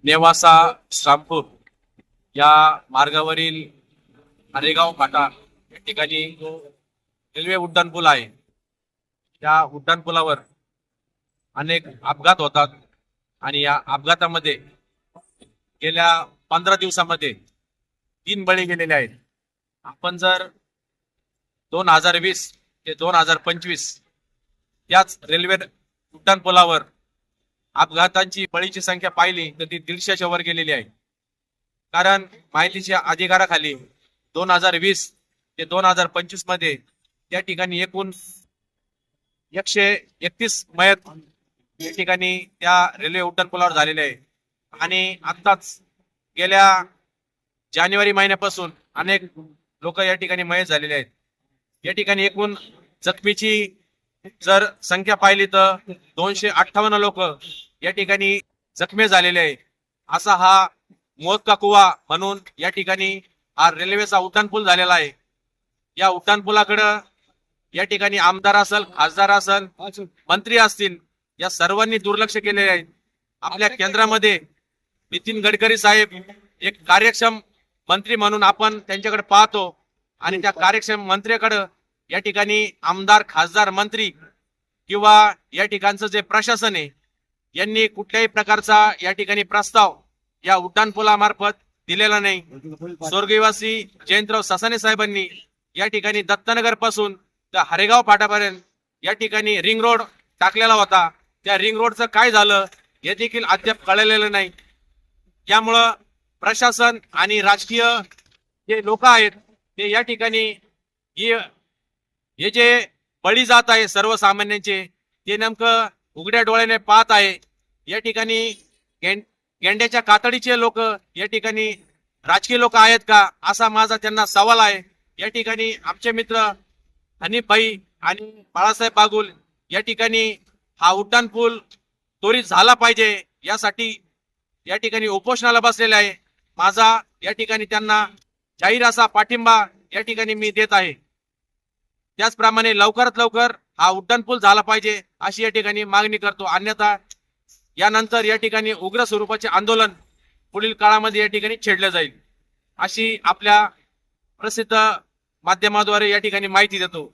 नेवासा श्रामपूर या मार्गावरील हरेगाव फाटा या ठिकाणी जो रेल्वे उड्डाणपूल आहे, त्या उड्डाणपुलावर अनेक अपघात होतात आणि या अपघातामध्ये गेल्या 15 दिवसामध्ये 3 बळी गेलेले आहेत. आपण जर 2020 ते 2025 याच रेल्वे उड्डाणपुलावर अपघातांची बळीची संख्या पाहिली तर ती 150च्या वर गेलेली आहे. कारण माहितीच्या अधिकाराखाली 2020 ते 2025 मध्ये त्या ठिकाणी एकूण 131 मयत या ठिकाणी त्या रेल्वे उड्डाणपुलावर झालेले आहे. आणि आत्ताच गेल्या जानेवारी महिन्यापासून अनेक लोक या ठिकाणी मयत झालेले आहेत. या ठिकाणी एकूण जखमीची जर संख्या पाहिली तर 258 लोक या ठिकाणी जखमी झालेले आहे. असा हा मौत का कुवा म्हणून या ठिकाणी हा रेल्वेचा उड्डाणपूल झालेला आहे. या उड्डाणपुलाकडं या ठिकाणी आमदार असेल, खासदार असेल, मंत्री असतील, या सर्वांनी दुर्लक्ष केलेले आहे. आपल्या केंद्रामध्ये नितीन गडकरी साहेब एक कार्यक्षम मंत्री म्हणून आपण त्यांच्याकडे पाहतो आणि त्या कार्यक्षम मंत्र्याकडे या ठिकाणी आमदार, खासदार, मंत्री किंवा या ठिकाणचं जे प्रशासन आहे यांनी कुठल्याही प्रकारचा या ठिकाणी प्रस्ताव या उड्डाणपुलामार्फत दिलेला नाही. स्वर्गवासी जयंतराव ससाणे साहेबांनी या ठिकाणी दत्तनगर पासून तर हरेगाव फाटापर्यंत या ठिकाणी रिंग रोड टाकलेला होता. त्या रिंग रोडचं काय झालं हे देखील अद्याप कळलेलं नाही. यामुळं प्रशासन आणि राजकीय जे लोक आहेत ते या ठिकाणी हे जे बळी जात आहे सर्वसामान्यांचे ते नेमकं उघड्या डोळ्याने पाहत आहे. या ठिकाणी गेंड्याच्या कातडीचे लोक या ठिकाणी राजकीय लोक आहेत का असा माझा त्यांना सवाल आहे. या ठिकाणी आमचे मित्र हनीफ भाई आणि बाळासाहेब बागुल या ठिकाणी हा उड्डाणपूल त्वरित झाला पाहिजे यासाठी या ठिकाणी उपोषणाला बसलेले आहे. माझा या ठिकाणी त्यांना जाहीर असा पाठिंबा या ठिकाणी मी देत आहे. त्याचप्रमाणे लवकरात लवकर हा उड्डाणपूल झाला पाहिजे अशी या ठिकाणी मागणी करतो. अन्यथा यानंतर या ठिकाणी उग्र स्वरूपाचे आंदोलन पुढील काळामध्ये या ठिकाणी छेडले जाईल अशी आपल्या प्रसिद्ध माध्यमाद्वारे या ठिकाणी माहिती देतो.